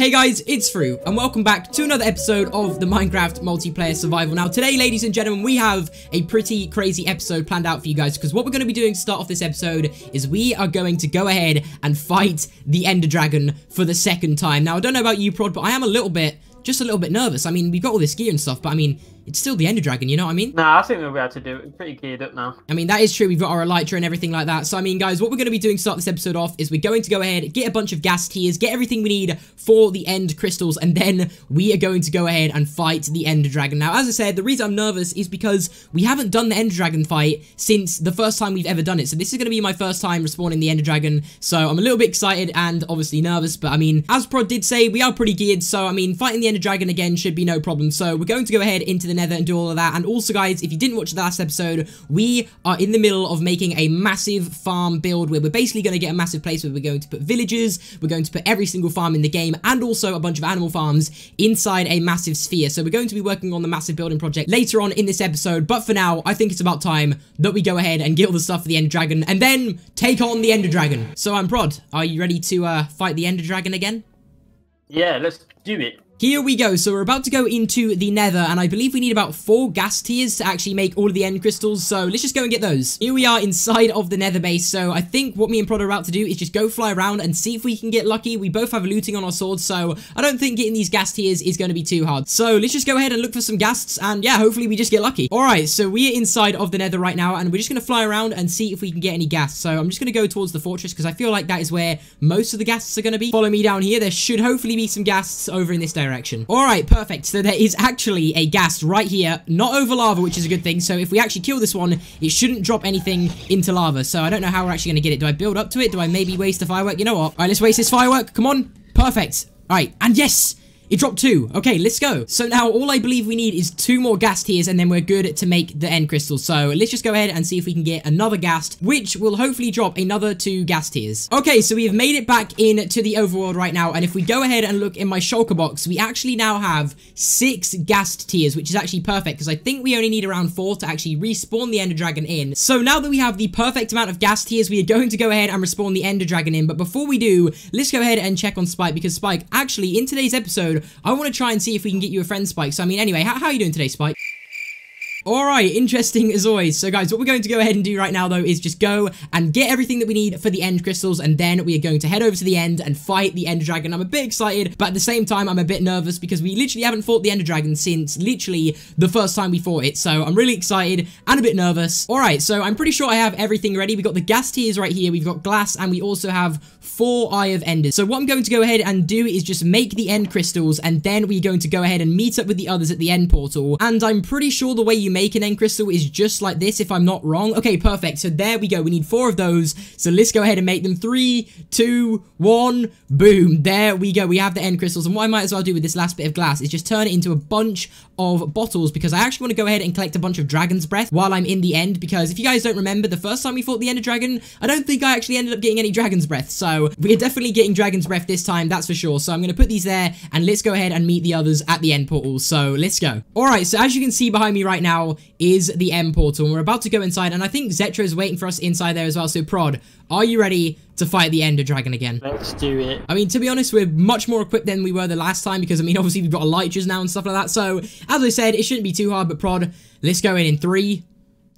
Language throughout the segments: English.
Hey guys, it's Fru, and welcome back to another episode of the Minecraft Multiplayer Survival. Now today, ladies and gentlemen, we have a pretty crazy episode planned out for you guys, because what we're going to be doing to start off this episode is we are going to go ahead and fight the Ender Dragon for the second time. Now, I don't know about you, Prod, but I am just a little bit nervous. I mean, we've got all this gear and stuff, but I mean, it's still the Ender Dragon, you know what I mean? Nah, I think we'll be able to do it. We're pretty geared up now. I mean, that is true. We've got our elytra and everything like that. So, I mean, guys, what we're going to be doing to start this episode off is we're going to go ahead, get a bunch of gas tiers, get everything we need for the end crystals, and then we are going to go ahead and fight the Ender Dragon. Now, as I said, the reason I'm nervous is because we haven't done the Ender Dragon fight since the first time we've ever done it. So, this is going to be my first time respawning the Ender Dragon. So, I'm a little bit excited and obviously nervous, but I mean, as Prod did say, we are pretty geared. So, I mean, fighting the Ender Dragon again should be no problem. So, we're going to go ahead into the Nether and do all of that. And also, guys, if you didn't watch the last episode, we are in the middle of making a massive farm build where we're basically going to get a massive place where we're going to put villages, we're going to put every single farm in the game, and also a bunch of animal farms inside a massive sphere. So we're going to be working on the massive building project later on in this episode, but for now, I think it's about time that we go ahead and get all the stuff for the Ender Dragon, and then take on the Ender Dragon. So, Prod, are you ready to fight the Ender Dragon again? Yeah, let's do it. Here we go. So we're about to go into the Nether, and I believe we need about 4 gas tiers to actually make all of the end crystals, so let's just go and get those. Here we are inside of the Nether base, so I think what me and Prod are about to do is just go fly around and see if we can get lucky. We both have looting on our swords, so I don't think getting these gas tiers is going to be too hard. So let's just go ahead and look for some ghasts, and yeah, hopefully we just get lucky. Alright, so we're inside of the Nether right now, and we're just going to fly around and see if we can get any ghasts. So I'm just going to go towards the fortress, because I feel like that is where most of the ghasts are going to be. Follow me down here. There should hopefully be some ghasts over in this direction. Alright, perfect. So there is actually a ghast right here, not over lava, which is a good thing. So if we actually kill this one, it shouldn't drop anything into lava. So I don't know how we're actually going to get it. Do I build up to it? Do I maybe waste a firework? You know what? All right, let's waste this firework. Come on. Perfect. All right. And yes, it dropped 2. Okay, let's go. So now all I believe we need is 2 more gas tiers, and then we're good to make the end crystals. So let's just go ahead and see if we can get another ghast, which will hopefully drop another 2 gas tiers. Okay, so we have made it back into the overworld right now, and if we go ahead and look in my shulker box, we actually now have 6 ghast tiers, which is actually perfect, because I think we only need around 4 to actually respawn the Ender Dragon in. So now that we have the perfect amount of gas tiers, we are going to go ahead and respawn the Ender Dragon in. But before we do, let's go ahead and check on Spike, because Spike, actually, in today's episode, I want to try and see if we can get you a friend, Spike. So, I mean, anyway, how are you doing today, Spike? Alright, interesting as always. So guys, what we're going to go ahead and do right now though is just go and get everything that we need for the end crystals, and then we are going to head over to the end and fight the Ender Dragon. I'm a bit excited, but at the same time I'm a bit nervous because we literally haven't fought the Ender Dragon since literally the first time we fought it. So I'm really excited and a bit nervous. Alright, so I'm pretty sure I have everything ready. We've got the gas tiers right here, we've got glass, and we also have 4 Eye of Enders. So what I'm going to go ahead and do is just make the end crystals, and then we're going to go ahead and meet up with the others at the end portal. And I'm pretty sure the way you make an end crystal is just like this, if I'm not wrong. Okay, perfect. So there we go. We need 4 of those. So let's go ahead and make them. 3, 2, 1, boom. There we go. We have the end crystals. And what I might as well do with this last bit of glass is just turn it into a bunch of bottles, because I actually want to go ahead and collect a bunch of dragon's breath while I'm in the end, because if you guys don't remember, the first time we fought the Ender Dragon, I don't think I actually ended up getting any dragon's breath. So we're definitely getting dragon's breath this time, that's for sure. So I'm going to put these there, and let's go ahead and meet the others at the end portal. So let's go. Alright, so as you can see behind me right now is the end portal, and we're about to go inside, and I think Zetra is waiting for us inside there as well. So Prod, are you ready to fight the Ender Dragon again? Let's do it. I mean, to be honest, we're much more equipped than we were the last time, because I mean, obviously we've got elytras now and stuff like that. So as I said, it shouldn't be too hard, but Prod, let's go in 3,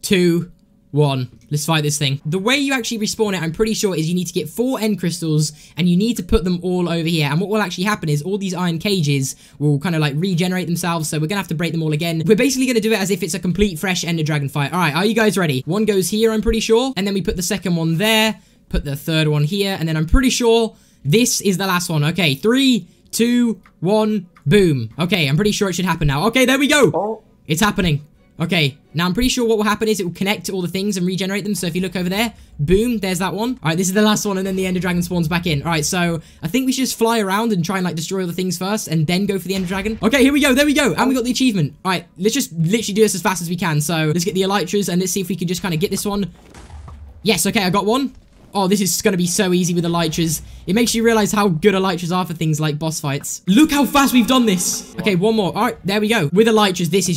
2, 1. Let's fight this thing. The way you actually respawn it, I'm pretty sure, is you need to get 4 end crystals, and you need to put them all over here. And what will actually happen is all these iron cages will kind of like regenerate themselves, so we're gonna have to break them all again. We're basically gonna do it as if it's a complete fresh Ender Dragon fight. Alright, are you guys ready? 1 goes here, I'm pretty sure, and then we put the second one there, put the third one here, and then I'm pretty sure this is the last one. Okay, 3, 2, 1, boom. Okay, I'm pretty sure it should happen now. Okay, there we go. Oh. It's happening. Okay, now I'm pretty sure what will happen is it will connect to all the things and regenerate them. So if you look over there, boom, there's that one. All right, this is the last one, and then the Ender Dragon spawns back in. All right, so I think we should just fly around and try and like destroy all the things first, and then go for the Ender Dragon. Okay, here we go. There we go. And we got the achievement. All right, let's just literally do this as fast as we can. So let's get the elytras, and let's see if we can just kind of get this one. Yes, okay, I got one. Oh, this is going to be so easy with elytras. It makes you realize how good elytras are for things like boss fights. Look how fast we've done this. Okay, one more. All right, there we go. With elytras, this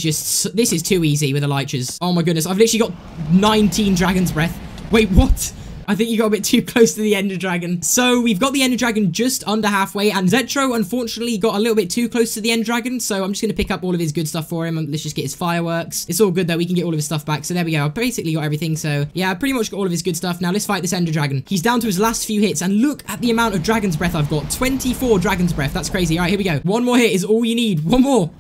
is too easy with elytras. Oh my goodness, I've literally got 19 dragon's breath. Wait, what? I think you got a bit too close to the Ender Dragon. So we've got the Ender Dragon just under halfway, and Zetro unfortunately got a little bit too close to the Ender Dragon, so I'm just going to pick up all of his good stuff for him. Let's just get his fireworks. It's all good though, we can get all of his stuff back. So there we go, I've basically got everything. So yeah, I pretty much got all of his good stuff. Now let's fight this Ender Dragon. He's down to his last few hits, and look at the amount of Dragon's Breath I've got. 24 Dragon's Breath, that's crazy. All right, here we go. One more hit is all you need. One more.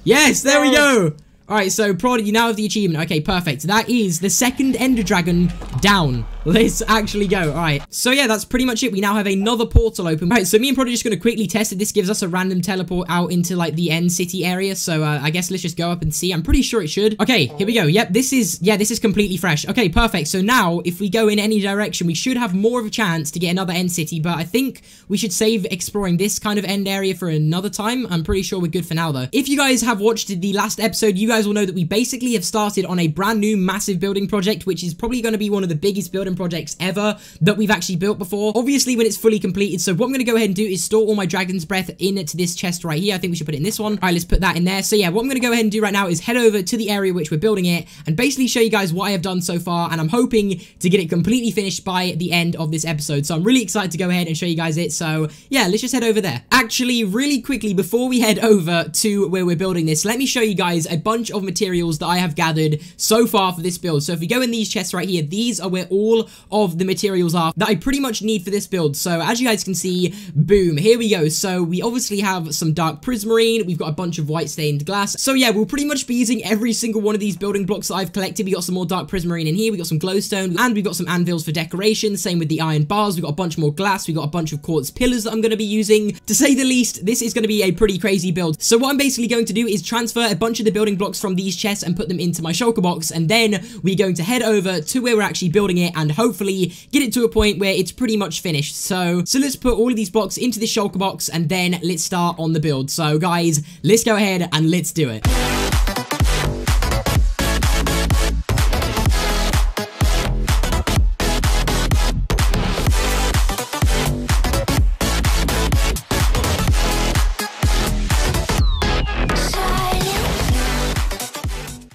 Yes, there we go. Alright, so Prod, you now have the achievement. Okay, perfect. That is the second Ender Dragon down. Let's actually go. Alright, so yeah, that's pretty much it. We now have another portal open. Alright, so me and Prod are just going to quickly test it. This gives us a random teleport out into, like, the end city area. So, I guess let's just go up and see. I'm pretty sure it should. Okay, here we go. Yep, this is completely fresh. Okay, perfect. So now, if we go in any direction, we should have more of a chance to get another end city. But I think we should save exploring this kind of end area for another time. I'm pretty sure we're good for now, though. If you guys have watched the last episode, you guys will know that we basically have started on a brand new massive building project, which is probably going to be one of the biggest building projects ever that we've actually built before, obviously when it's fully completed. So what I'm going to go ahead and do is store all my Dragon's Breath into this chest right here. I think we should put it in this one. All right, let's put that in there. So yeah, what I'm going to go ahead and do right now is head over to the area which we're building it and basically show you guys what I have done so far, and I'm hoping to get it completely finished by the end of this episode. So I'm really excited to go ahead and show you guys it. So yeah, let's just head over there. Actually, really quickly before we head over to where we're building this, let me show you guys a bunch of materials that I have gathered so far for this build. So if we go in these chests right here, these are where all of the materials are that I pretty much need for this build. So as you guys can see, boom, here we go. So we obviously have some dark prismarine, we've got a bunch of white stained glass. So yeah, we'll pretty much be using every single one of these building blocks that I've collected. We got some more dark prismarine in here, we got some glowstone, and we've got some anvils for decoration. Same with the iron bars, we've got a bunch more glass, we've got a bunch of quartz pillars that I'm going to be using. To say the least, this is going to be a pretty crazy build. So what I'm basically going to do is transfer a bunch of the building blocks from these chests and put them into my shulker box, and then we're going to head over to where we're actually building it and hopefully get it to a point where it's pretty much finished. So let's put all of these blocks into this shulker box and then let's start on the build. So guys, let's go ahead and let's do it.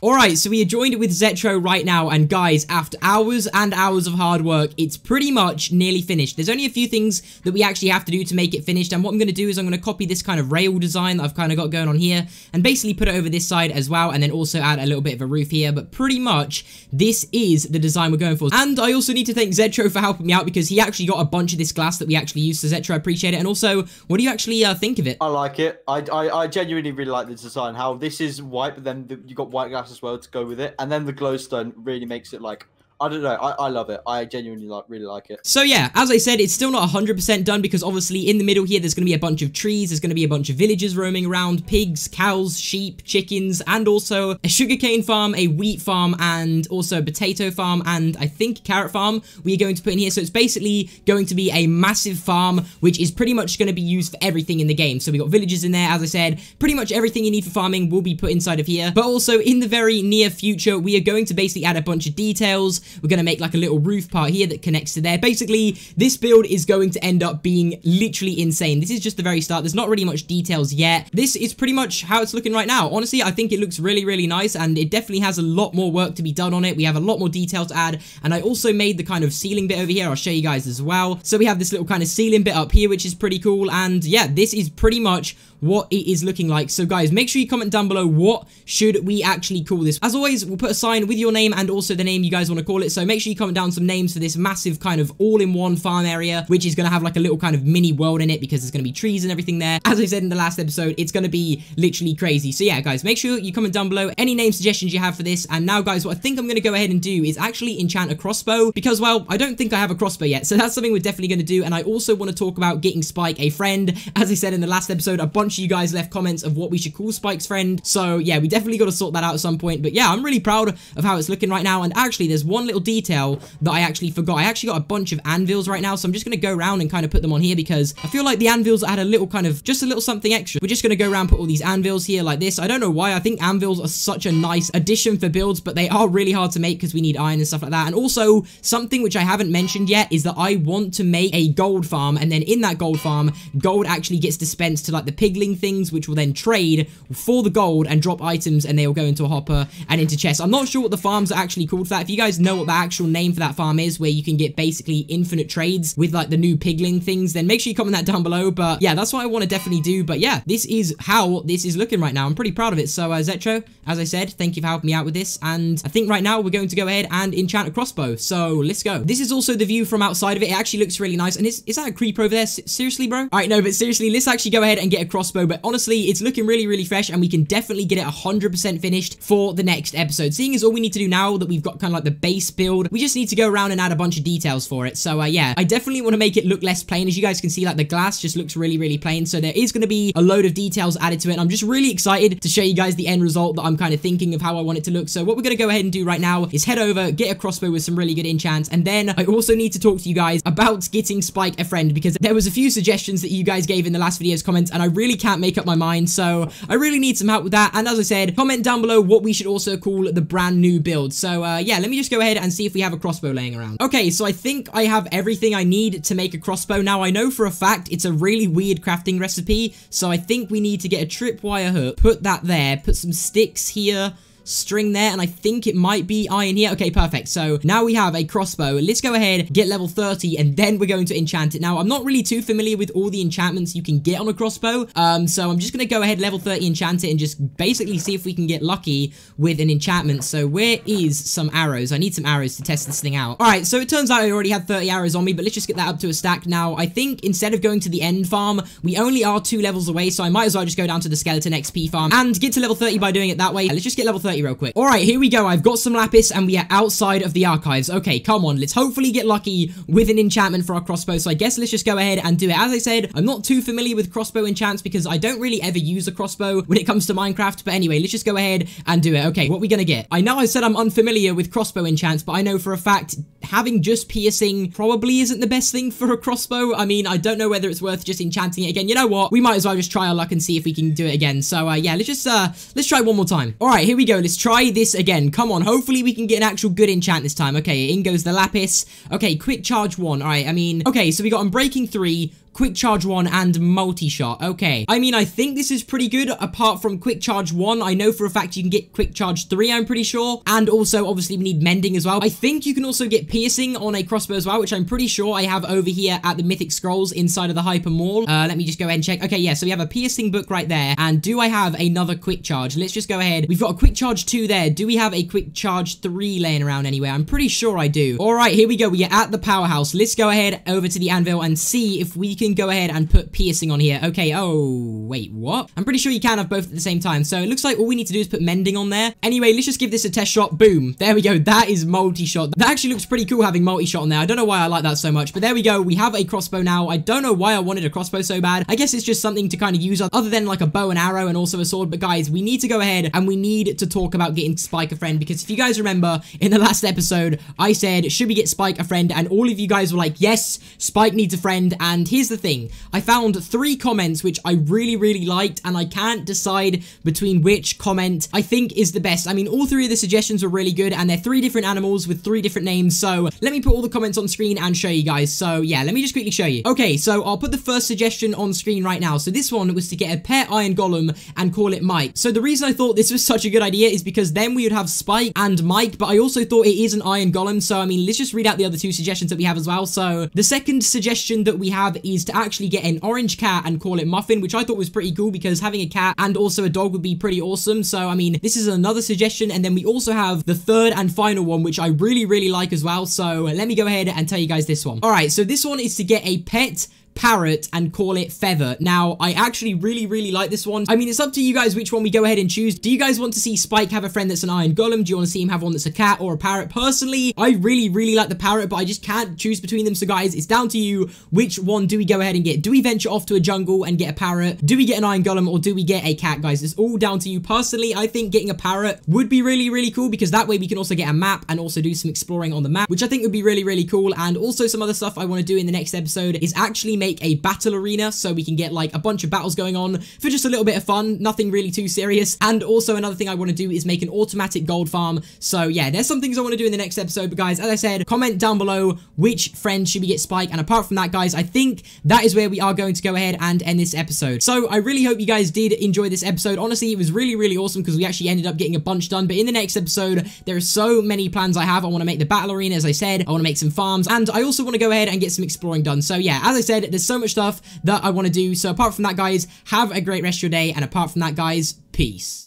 Alright, so we are joined with Zetro right now, and guys, after hours and hours of hard work, it's pretty much nearly finished. There's only a few things that we actually have to do to make it finished, and what I'm going to do is I'm going to copy this kind of rail design that I've kind of got going on here, and basically put it over this side as well, and then also add a little bit of a roof here, but pretty much, this is the design we're going for. And I also need to thank Zetro for helping me out, because he actually got a bunch of this glass that we actually used, so Zetro, I appreciate it. And also, what do you actually think of it? I like it. I genuinely really like the design, how this is white, but then you got white glass as well to go with it, and then the glowstone really makes it like, I don't know, I love it. I genuinely really like it. So yeah, as I said, it's still not 100% done, because obviously in the middle here there's going to be a bunch of trees, there's going to be a bunch of villagers roaming around, pigs, cows, sheep, chickens, and also a sugarcane farm, a wheat farm, and also a potato farm, and I think carrot farm we are going to put in here. So it's basically going to be a massive farm, which is pretty much going to be used for everything in the game. So we got villagers in there, as I said, pretty much everything you need for farming will be put inside of here. But also in the very near future, we are going to basically add a bunch of details. We're going to make like a little roof part here that connects to there. Basically, this build is going to end up being literally insane. This is just the very start. There's not really much details yet. This is pretty much how it's looking right now. Honestly, I think it looks really, really nice, and it definitely has a lot more work to be done on it. We have a lot more detail to add, and I also made the kind of ceiling bit over here. I'll show you guys as well. So we have this little kind of ceiling bit up here, which is pretty cool, and yeah, this is pretty much what it is looking like. So guys, make sure you comment down below, what should we actually call this? As always, we'll put a sign with your name and also the name you guys want to call it. So make sure you comment down some names for this massive kind of all-in-one farm area, which is going to have like a little kind of mini world in it, because there's going to be trees and everything there. As I said in the last episode, it's going to be literally crazy. So yeah, guys, make sure you comment down below any name suggestions you have for this. And now, guys, what I think I'm going to go ahead and do is actually enchant a crossbow, because, well, I don't think I have a crossbow yet. So that's something we're definitely going to do. And I also want to talk about getting Spike a friend. As I said in the last episode, a bunch of you guys left comments of what we should call Spike's friend. So yeah, we definitely got to sort that out at some point. But yeah, I'm really proud of how it's looking right now. And actually, there's one little detail that I actually forgot. I actually got a bunch of anvils right now, so I'm just going to go around and kind of put them on here, because I feel like the anvils add a little kind of, just a little something extra. We're just going to go around, put all these anvils here like this. I don't know why. I think anvils are such a nice addition for builds, but they are really hard to make because we need iron and stuff like that. And also, something which I haven't mentioned yet is that I want to make a gold farm, and then in that gold farm, gold actually gets dispensed to like the pigling things, which will then trade for the gold and drop items, and they will go into a hopper and into chests. I'm not sure what the farms are actually called for that. If you guys know know what the actual name for that farm is, where you can get basically infinite trades with like the new pigling things, then make sure you comment that down below. But yeah, that's what I want to definitely do. But yeah, this is how this is looking right now. I'm pretty proud of it. So Zetro, as I said, thank you for helping me out with this. And I think right now we're going to go ahead and enchant a crossbow. So let's go. This is also the view from outside of it. It actually looks really nice. And is that a creeper over there? Seriously, bro? All right, no, but seriously, let's actually go ahead and get a crossbow. But honestly, it's looking really, really fresh, and we can definitely get it 100% finished for the next episode. Seeing as all we need to do now that we've got kind of like the base build, we just need to go around and add a bunch of details for it. So yeah, I definitely want to make it look less plain. As you guys can see, like the glass just looks really, really plain. So there is going to be a load of details added to it. And I'm just really excited to show you guys the end result that I'm kind of thinking of how I want it to look. So what we're going to go ahead and do right now is head over, get a crossbow with some really good enchants, and then I also need to talk to you guys about getting Spike a friend, because there was a few suggestions that you guys gave in the last video's comments, and I really can't make up my mind. So I really need some help with that. And as I said, comment down below what we should also call the brand new build. So yeah, let me just go ahead and see if we have a crossbow laying around. Okay, so I think I have everything I need to make a crossbow. Now I know for a fact it's a really weird crafting recipe, so I think we need to get a tripwire hook, put that there, put some sticks here, string there, and I think it might be iron here. Okay, perfect. So now we have a crossbow. Let's go ahead, get level 30, and then we're going to enchant it. Now, I'm not really too familiar with all the enchantments you can get on a crossbow, so I'm just going to go ahead, level 30, enchant it, and just basically see if we can get lucky with an enchantment. So where is some arrows? I need some arrows to test this thing out. All right, so it turns out I already had 30 arrows on me, but let's just get that up to a stack. Now, I think instead of going to the end farm, we only are 2 levels away, so I might as well just go down to the skeleton XP farm and get to level 30 by doing it that way. Let's just get level 30 real quick. All right, here we go. I've got some lapis, and we are outside of the archives. Okay, come on. Let's hopefully get lucky with an enchantment for our crossbow. So I guess let's just go ahead and do it. As I said, I'm not too familiar with crossbow enchants because I don't really ever use a crossbow when it comes to Minecraft. But anyway, let's just go ahead and do it. Okay, what are we gonna get? I know I said I'm unfamiliar with crossbow enchants, but I know for a fact having just piercing probably isn't the best thing for a crossbow. I mean, I don't know whether it's worth just enchanting it again. You know what? We might as well just try our luck and see if we can do it again. So yeah, let's try one more time. All right, here we go. Let's try this again. Come on, hopefully we can get an actual good enchant this time. Okay, in goes the lapis. Okay, quick charge 1. All right, I mean, okay, so we got Unbreaking 3, quick charge 1, and multi-shot. Okay, I mean, I think this is pretty good apart from quick charge 1. I know for a fact you can get quick charge 3, I'm pretty sure, and also obviously we need mending as well. I think you can also get piercing on a crossbow as well, which I'm pretty sure I have over here at the Mythic Scrolls inside of the Hyper Mall. Let me just go ahead and check. Okay, yeah, so we have a piercing book right there, and do I have another quick charge? Let's just go ahead. We've got a quick charge 2 there. Do we have a quick charge 3 laying around anywhere? I'm pretty sure I do. All right, here we go. We are at the powerhouse. Let's go ahead over to the anvil and see if we can go ahead and put piercing on here. Okay, oh, wait, what? I'm pretty sure you can have both at the same time. So it looks like all we need to do is put mending on there. Anyway, let's just give this a test shot. Boom. There we go. That is multi-shot. That actually looks pretty cool having multi-shot on there. I don't know why I like that so much, but there we go. We have a crossbow now. I don't know why I wanted a crossbow so bad. I guess it's just something to kind of use other than like a bow and arrow and also a sword. But guys, we need to go ahead and we need to talk about getting Spike a friend, because if you guys remember in the last episode, I said, should we get Spike a friend? And all of you guys were like, yes, Spike needs a friend. And here's the thing. I found 3 comments which I really, really liked, and I can't decide between which comment I think is the best. I mean, all 3 of the suggestions were really good, and they're 3 different animals with 3 different names. So let me put all the comments on screen and show you guys. So yeah, let me just quickly show you. Okay, so I'll put the first suggestion on screen right now. So this one was to get a pet iron golem and call it Mike. So the reason I thought this was such a good idea is because then we would have Spike and Mike, but I also thought it is an iron golem. So I mean, let's just read out the other 2 suggestions that we have as well. So the second suggestion that we have is to actually get an orange cat and call it Muffin, which I thought was pretty cool because having a cat and also a dog would be pretty awesome. So I mean, this is another suggestion. And then we also have the third and final one, which I really, really like as well. So let me go ahead and tell you guys this one. All right, so this one is to get a pet parrot and call it Feather. Now, I actually really, really like this one. I mean, it's up to you guys which one we go ahead and choose. Do you guys want to see Spike have a friend that's an iron golem? Do you want to see him have one that's a cat or a parrot? Personally, I really, really like the parrot, but I just can't choose between them. So guys, it's down to you. Which one do we go ahead and get? Do we venture off to a jungle and get a parrot? Do we get an iron golem, or do we get a cat, guys? It's all down to you. Personally, I think getting a parrot would be really, really cool, because that way we can also get a map and also do some exploring on the map, which I think would be really, really cool. And also some other stuff I want to do in the next episode is actually make a battle arena so we can get like a bunch of battles going on for just a little bit of fun, nothing really too serious. And also another thing I want to do is make an automatic gold farm. So yeah, there's some things I want to do in the next episode, but guys, as I said, comment down below which friend should we get Spike, and apart from that, guys, I think that is where we are going to go ahead and end this episode. So I really hope you guys did enjoy this episode. Honestly, it was really, really awesome because we actually ended up getting a bunch done, but in the next episode, there are so many plans I have. I want to make the battle arena, as I said, I want to make some farms, and I also want to go ahead and get some exploring done. So yeah, as I said, there's so much stuff that I want to do. So apart from that, guys, have a great rest of your day, and apart from that, guys, peace.